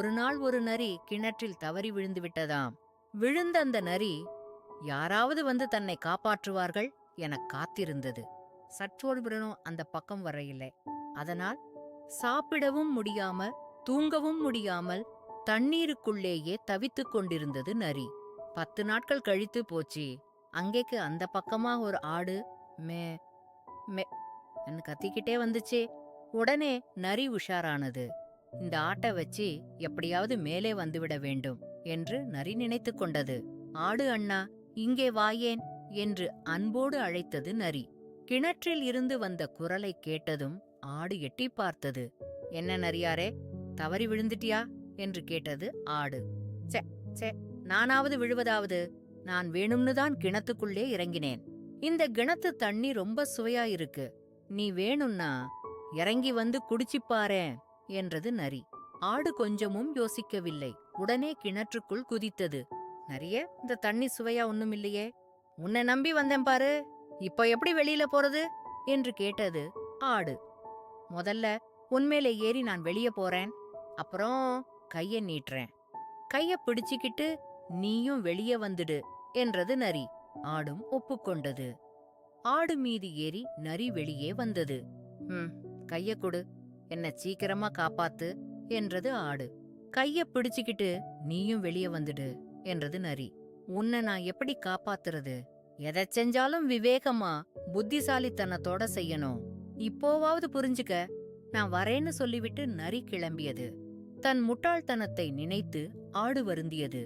ஒரு நாள் ஒரு நரி கிணற்றில் தவறி விழுந்து விட்டதாம். விழுந்த அந்த நரி யாராவது வந்து தன்னை காப்பாற்றுவார்கள் என காத்திருந்தது. சற்றொருபுறனும் அந்த பக்கம் வரையில்லை. அதனால் சாப்பிடவும் முடியாமல் தூங்கவும் முடியாமல் தண்ணீருக்குள்ளேயே தவித்துக் கொண்டிருந்தது நரி. 10 நாட்கள் கழித்து போச்சு. அங்கேக்கு அந்த பக்கமா ஒரு ஆடு மே மே என்று கத்திக்கிட்டே வந்துச்சு. உடனே நரி உஷாரானது. இந்த ஆட்டை வச்சு எப்படியாவது மேலே வந்துவிட வேண்டும் என்று நரி நினைத்துக் கொண்டது. ஆடு அண்ணா, இங்கே வாயேன் என்று அன்போடு அழைத்தது நரி. கிணற்றில் இருந்து வந்த குரலை கேட்டதும் ஆடு எட்டி பார்த்தது. என்ன நரியாரே, தவறி விழுந்துட்டியா என்று கேட்டது ஆடு. சே சே, நானாவது விழுவதாவது? நான் வேணும்னுதான் கிணத்துக்குள்ளே இறங்கினேன். இந்த கிணத்து தண்ணி ரொம்ப சுவையா இருக்கு. நீ வேணும்னா இறங்கி வந்து குடிச்சிப்பாரேன் என்றது நரி. ஆடு கொஞ்சமும் யோசிக்கவில்லை. உடனே கிணற்றுக்குள் குதித்தது. நரியே, இந்த தண்ணி சுவையா ஒண்ணுமில்லையே. உன்னை நம்பி வந்தேன் பாரு, இப்போ எப்படி வெளியில போறது என்று கேட்டது ஆடு. முதல்ல உன்மேலே ஏறி நான் வெளியே போறேன், அப்புறம் கைய நீட்டுறேன். கைய பிடிச்சுக்கிட்டு நீயும் வெளியே வந்துடு என்றது நரி. ஆடும் ஒப்புக்கொண்டது. ஆடு மீது ஏறி நரி வெளியே வந்தது. கைய கொடு, என்ன சீக்கிரமா காப்பாத்து என்றது ஆடு. கைய பிடிச்சுக்கிட்டு நீயும் வெளியே வந்துடு என்றது நரி. உன்னை நான் எப்படி காப்பாத்துறது? எதை செஞ்சாலும் விவேகமா புத்திசாலித்தனத்தோட செய்யணும். இப்போவாவது புரிஞ்சுக்க. நான் வரேன்னு சொல்லிவிட்டு நரி கிளம்பியது. தன் முட்டாள்தனத்தை நினைத்து ஆடு வருந்தியது.